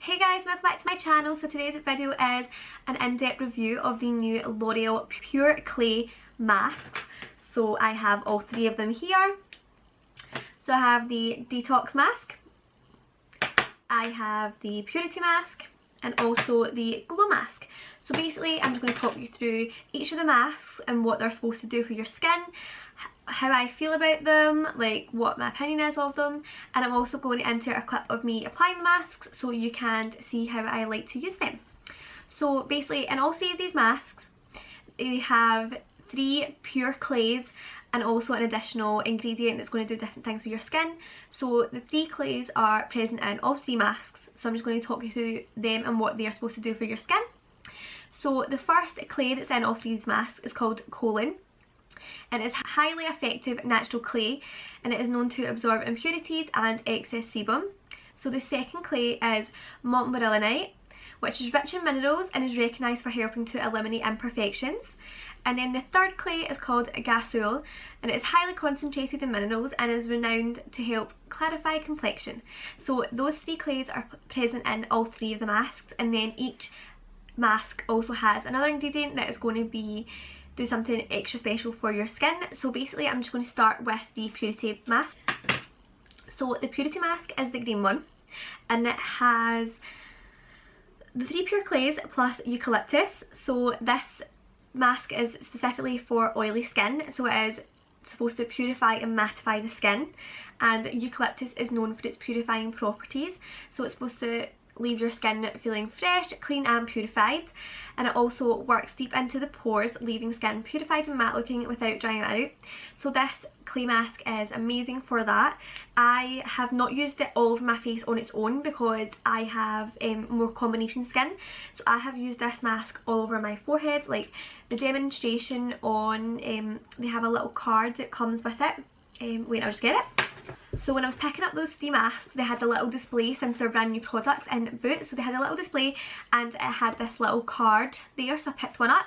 Hey guys, welcome back to my channel. So today's video is an in-depth review of the new L'Oreal Pure Clay masks. So I have all three of them here. So I have the Detox mask, I have the Purity mask, and also the Glow mask. So basically I'm just going to talk you through each of the masks and what they're supposed to do for your skin, how I feel about them, like what my opinion is of them, and I'm also going to insert a clip of me applying the masks so you can see how I like to use them. So basically in all three of these masks they have 3 pure clays and also an additional ingredient that's going to do different things for your skin. So the 3 clays are present in all 3 masks, so I'm just going to talk you through them and what they are supposed to do for your skin. So the first clay that's in all 3 of these masks is called Koalin, and it's highly effective natural clay, and it is known to absorb impurities and excess sebum. So the second clay is Montmorillonite, which is rich in minerals and is recognised for helping to eliminate imperfections. And then the third clay is called Ghassoul, and it is highly concentrated in minerals and is renowned to help clarify complexion. So those 3 clays are present in all 3 of the masks, and then each mask also has another ingredient that is going to do something extra special for your skin. So basically I'm just going to start with the Purity mask. So the Purity mask is the green one, and it has the 3 pure clays plus eucalyptus. So this mask is specifically for oily skin, so it is supposed to purify and mattify the skin, and eucalyptus is known for its purifying properties, so it's supposed to leave your skin feeling fresh, clean and purified, and it also works deep into the pores, leaving skin purified and matte looking without drying it out. So this clay mask is amazing for that. I have not used it all over my face on its own because I have more combination skin, so I have used this mask all over my forehead. Like the demonstration on, they have a little card that comes with it. Wait, I'll just get it. So when I was picking up those 3 masks, they had a little display since they're brand new products in Boots. So they had a little display and it had this little card there, so I picked one up.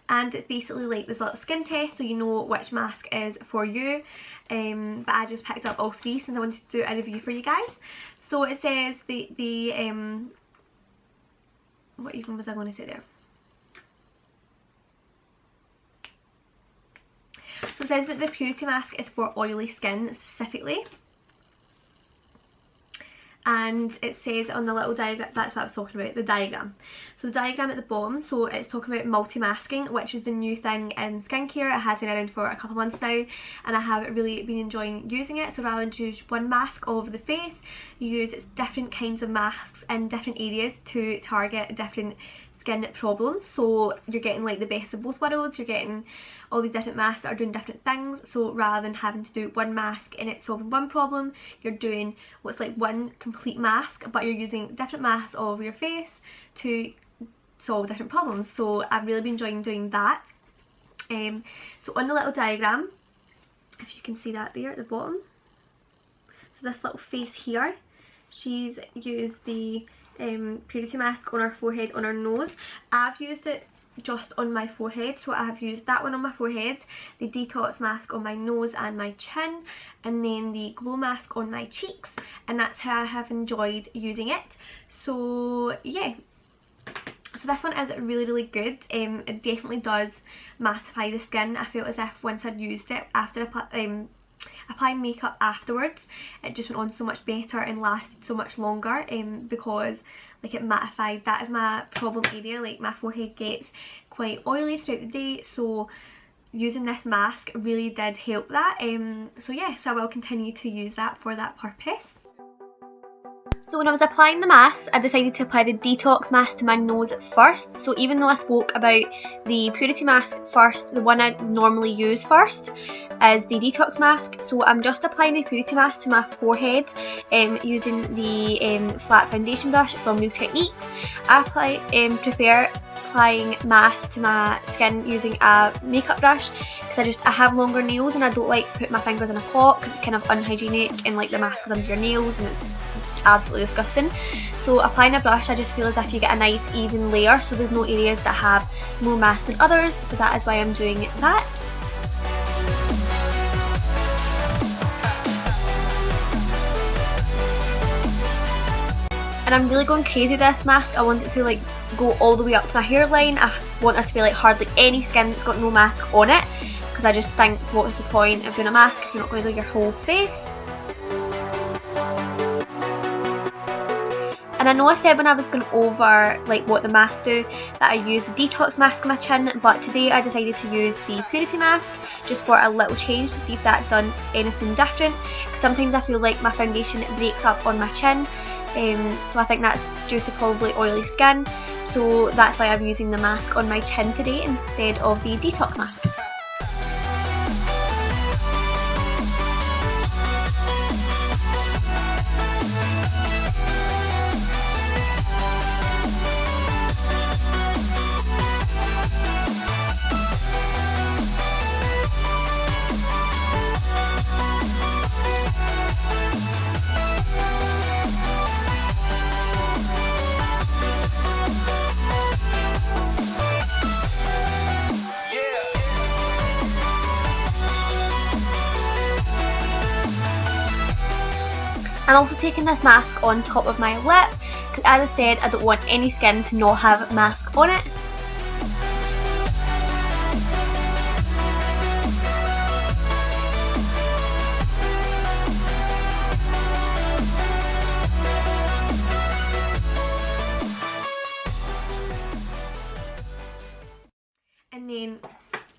And it's basically like this little skin test, so you know which mask is for you. But I just picked up all 3 since I wanted to do a review for you guys. So it says what even was I going to say there? So it says that the Purity mask is for oily skin specifically. And it says on the little diagram, that's what I was talking about, the diagram. So the diagram at the bottom, so it's talking about multi-masking, which is the new thing in skincare. It has been around for a couple of months now, and I have really been enjoying using it. So rather than use one mask all over the face, you use different kinds of masks in different areas to target different skin problems. So you're getting like the best of both worlds, you're getting all these different masks that are doing different things. So rather than having to do one mask and it's solving one problem, you're doing what's like one complete mask, but you're using different masks all over your face to solve different problems. So I've really been enjoying doing that. So on the little diagram, if you can see that there at the bottom, so this little face here, she's used the Purity mask on her forehead, on her nose. I've used it just on my forehead, so I have used that one on my forehead, the Detox mask on my nose and my chin, and then the Glow mask on my cheeks, and that's how I have enjoyed using it. So yeah, so this one is really good. It definitely does mattify the skin. I felt as if once I'd used it, after applying makeup afterwards, it just went on so much better and lasted so much longer, because like it mattified. That is my problem area, like my forehead gets quite oily throughout the day, so using this mask really did help that. So yeah, so I will continue to use that for that purpose. So when I was applying the mask, I decided to apply the Detox mask to my nose first. So even though I spoke about the Purity mask first, the one I normally use first is the Detox mask. So I'm just applying the Purity mask to my forehead using the flat foundation brush from New Techniques. I prefer applying masks to my skin using a makeup brush because I have longer nails and I don't like putting my fingers in a pot because it's kind of unhygienic and like the mask is under your nails and it's absolutely disgusting. So applying a brush, I just feel as if you get a nice even layer, so there's no areas that have more mask than others, so that is why I'm doing that. and I'm really going crazy with this mask. I want it to like go all the way up to my hairline. I want there to be like hardly any skin that's got no mask on it, because I just think, what is the point of doing a mask if you're not going to do your whole face? And I know I said when I was going over like what the masks do that I use the Detox mask on my chin, but today I decided to use the Purity mask just for a little change to see if that done anything different, because sometimes I feel like my foundation breaks up on my chin, so I think that's due to probably oily skin, so that's why I'm using the mask on my chin today instead of the Detox mask. I'm also taking this mask on top of my lip, because as I said, I don't want any skin to not have mask on it. And then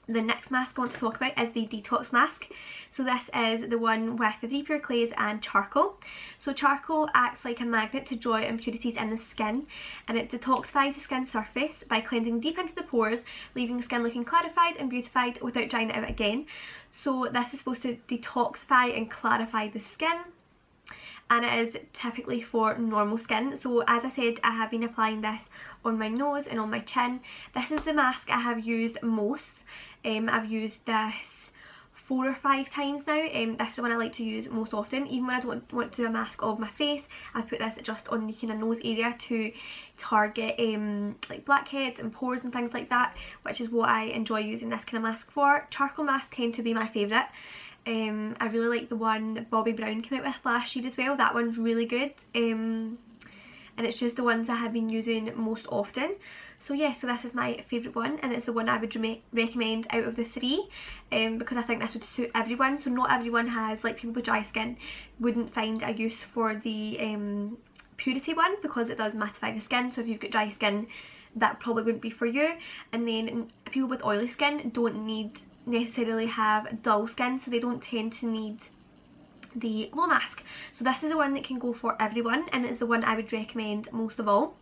the next mask I want to talk about is the Detox mask. So this is the one with the 3 pure clays and charcoal. So charcoal acts like a magnet to draw impurities in the skin, and it detoxifies the skin surface by cleansing deep into the pores, leaving the skin looking clarified and beautified without drying it out again. So this is supposed to detoxify and clarify the skin, and it is typically for normal skin. So as I said, I have been applying this on my nose and on my chin. This is the mask I have used most. I've used this 4 or 5 times now. This is the one I like to use most often. Even when I don't want to do a mask of my face, I put this just on the kind of nose area to target like blackheads and pores and things like that, which is what I enjoy using this kind of mask for. Charcoal masks tend to be my favourite. I really like the one that Bobbi Brown came out with last year as well. That one's really good. And it's just the ones I have been using most often. So yeah, so this is my favourite one, and it's the one I would recommend out of the 3, because I think this would suit everyone. So not everyone has, like people with dry skin wouldn't find a use for the Purity one, because it does mattify the skin. So if you've got dry skin, that probably wouldn't be for you. And then people with oily skin don't necessarily have dull skin, so they don't tend to need the glow mask. So this is the one that can go for everyone, and it's the one I would recommend most of all.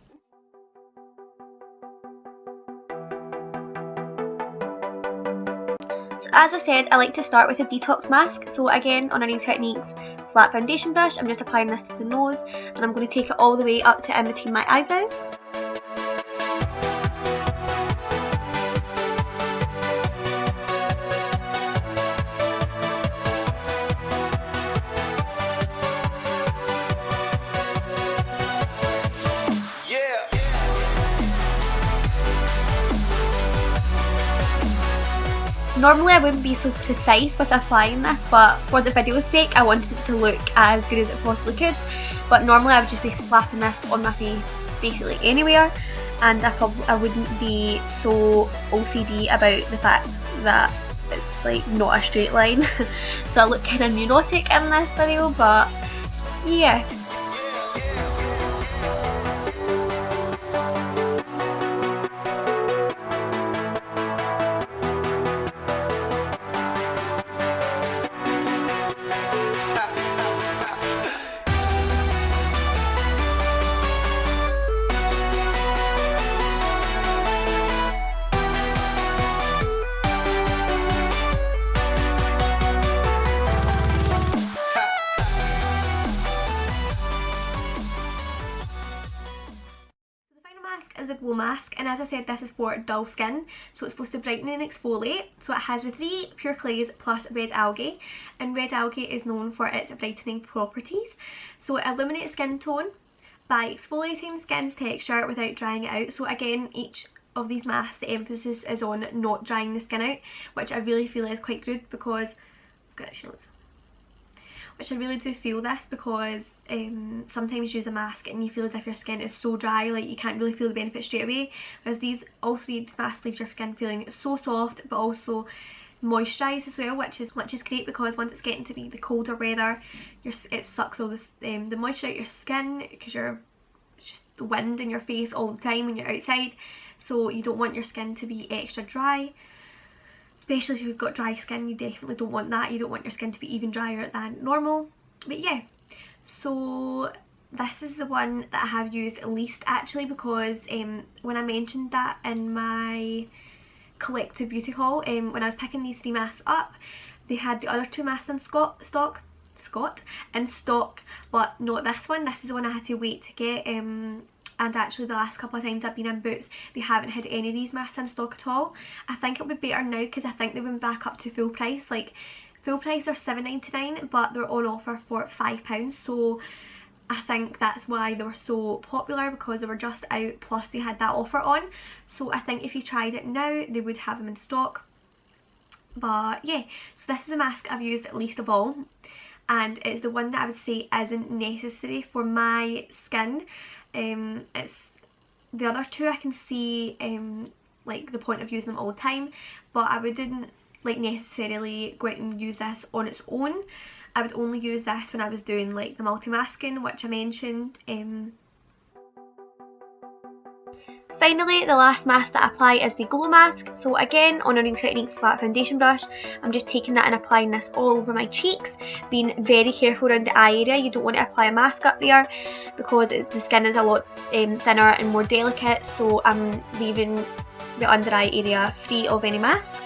So as I said, I like to start with a Detox mask. So again, on a Nail Techniques flat foundation brush, I'm just applying this to the nose, and I'm going to take it all the way up to in between my eyebrows. Normally I wouldn't be so precise with applying this, but for the video's sake I wanted it to look as good as it possibly could. But normally I would just be slapping this on my face basically anywhere, and I wouldn't be so OCD about the fact that it's like not a straight line. So I look kind of neurotic in this video, but yeah. Is a glow mask, and as I said, this is for dull skin, so it's supposed to brighten and exfoliate. So it has the 3 pure clays plus red algae, and red algae is known for its brightening properties. So it illuminates skin tone by exfoliating the skin's texture without drying it out. So again, each of these masks, the emphasis is on not drying the skin out, which I really feel is quite good, because which I really do feel this because sometimes you use a mask and you feel as if your skin is so dry, like you can't really feel the benefit straight away, whereas all three of these masks leave your skin feeling so soft but also moisturised as well, which is great, because once it's getting to be the colder weather, it sucks all this the moisture out your skin, because it's just the wind in your face all the time when you're outside, so you don't want your skin to be extra dry. Especially if you've got dry skin, you definitely don't want that. You don't want your skin to be even drier than normal. But yeah, so this is the one that I have used least actually, because when I mentioned that in my collective beauty haul, when I was picking these three masks up, they had the other two masks in stock, but not this one. This is the one I had to wait to get, and actually the last couple of times I've been in Boots, they haven't had any of these masks in stock at all. I think it'll be better now, because I think they went back up to full price. Like, full price are £7.99, but they're on offer for £5, so I think that's why they were so popular, because they were just out, plus they had that offer on. So I think if you tried it now, they would have them in stock. But yeah, so this is the mask I've used least of all, and it's the one that I would say isn't necessary for my skin. It's the other two I can see like the point of using them all the time, but I wouldn't like necessarily go out and use this on its own. I would only use this when I was doing like the multi-masking, which I mentioned. Finally, the last mask that I apply is the glow mask. So again, on a Real Techniques flat foundation brush, I'm just taking that and applying this all over my cheeks, being very careful around the eye area. You don't want to apply a mask up there, because the skin is a lot thinner and more delicate, so I'm leaving the under eye area free of any masks.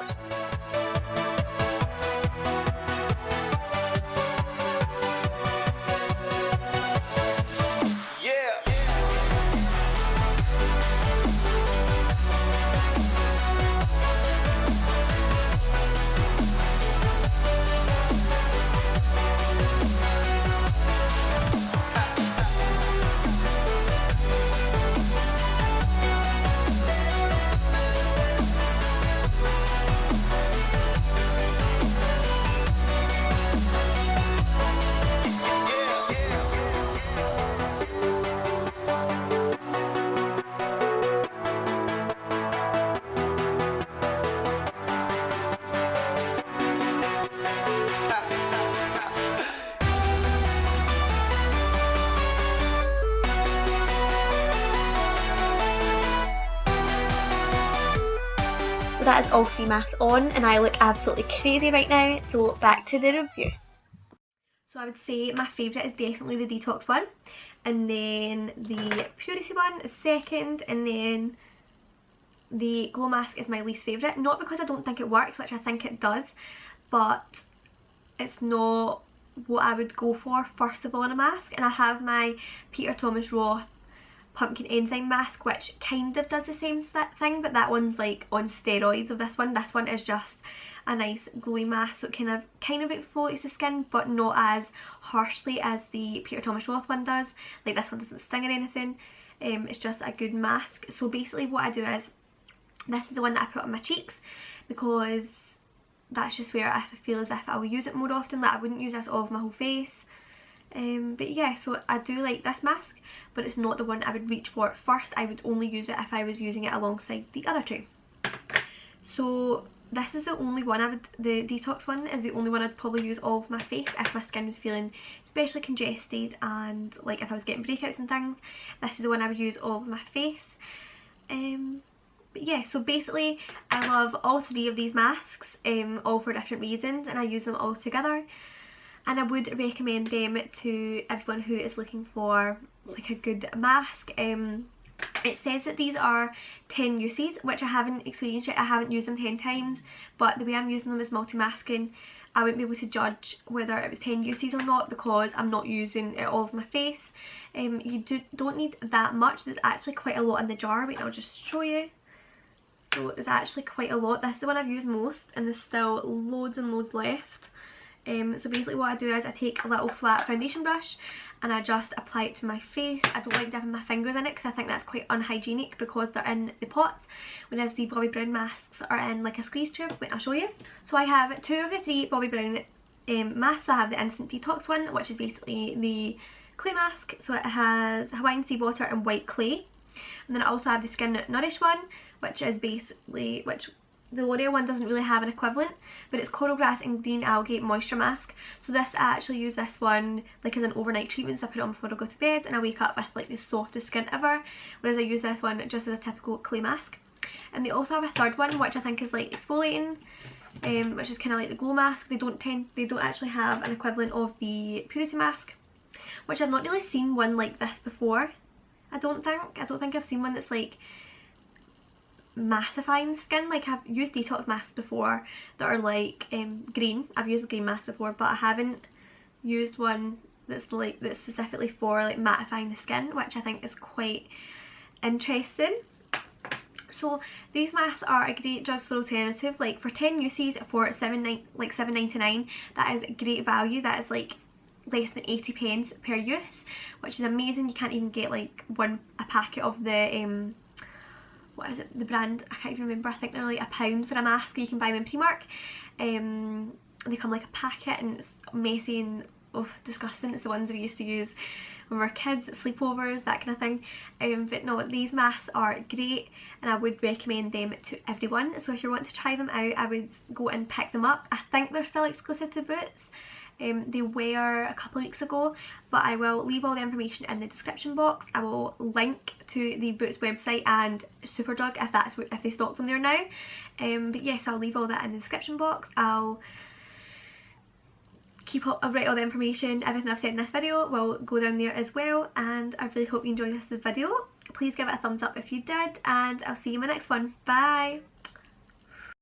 So that is all three masks on, and I look absolutely crazy right now, so back to the review. So I would say my favourite is definitely the Detox one, and then the Purity one is second, and then the Glow mask is my least favourite. Not because I don't think it works, which I think it does, but it's not what I would go for first of all in a mask. And I have my Peter Thomas Roth pumpkin enzyme mask, which kind of does the same thing, but that one's like on steroids of this one. This one is just a nice glowy mask, so it kind of exfoliates the skin, but not as harshly as the Peter Thomas Roth one does. Like, this one doesn't sting or anything. It's just a good mask. So basically what I do is, this is the one that I put on my cheeks, because that's just where I feel as if I will use it more often. Like, I wouldn't use this all over my whole face. But yeah, so I do like this mask, but it's not the one I would reach for first. I would only use it if I was using it alongside the other two. So this is the only one the Detox one is the only one I'd probably use all over my face if my skin was feeling especially congested, and like if I was getting breakouts and things. This is the one I would use all over my face. But yeah, so basically I love all three of these masks, all for different reasons, and I use them all together. And I would recommend them to everyone who is looking for like a good mask. It says that these are 10 uses, which I haven't experienced yet. I haven't used them 10 times, but the way I'm using them is multi-masking. I wouldn't be able to judge whether it was 10 uses or not, because I'm not using it all over my face. You don't need that much. There's actually quite a lot in the jar. Wait, I'll just show you. So there's actually quite a lot. This is the one I've used most, and there's still loads and loads left. So basically what I do is I take a little flat foundation brush and I just apply it to my face. I don't like dipping my fingers in it because I think that's quite unhygienic because they're in the pots, whereas the Bobbi Brown masks are in like a squeeze tube. Wait, I'll show you. So I have 2 of the 3 Bobbi Brown masks. So I have the Instant Detox one, which is basically the clay mask. So it has Hawaiian sea water and white clay. And then I also have the Skin Nourish one, which is basically, which the L'Oreal one doesn't really have an equivalent, but it's coral grass and green algae moisture mask. So this, I actually use this one like as an overnight treatment, so I put it on before I go to bed and I wake up with like the softest skin ever, whereas I use this one just as a typical clay mask. And they also have a third one, which I think is like exfoliating, which is kind of like the glow mask. They don't actually have an equivalent of the purity mask, which I've not really seen one like this before. I don't think I've seen one that's like mattifying the skin. Like, I've used detox masks before that are like green. I've used a green mask before, but I haven't used one that's specifically for like mattifying the skin, which I think is quite interesting. So these masks are a great drugstore alternative. Like for 10 uses for $7.99, that is great value. That is like less than 80 pence per use, which is amazing. You can't even get like a packet of the what is it, the brand, I can't even remember. I think they're like £1 for a mask. You can buy them in Primark. They come like a packet and it's messy and disgusting. It's the ones we used to use when we were kids at sleepovers, that kind of thing. But no, these masks are great and I would recommend them to everyone. So if you want to try them out, I would go and pick them up. I think they're still exclusive to Boots. They were a couple of weeks ago, but I will leave all the information in the description box. I will link to the Boots website and Superdrug if they stock them there now. But yes, I'll leave all that in the description box. I'll write all the information, everything I've said in this video will go down there as well, and I really hope you enjoyed this video. Please give it a thumbs up if you did, and I'll see you in my next one. Bye!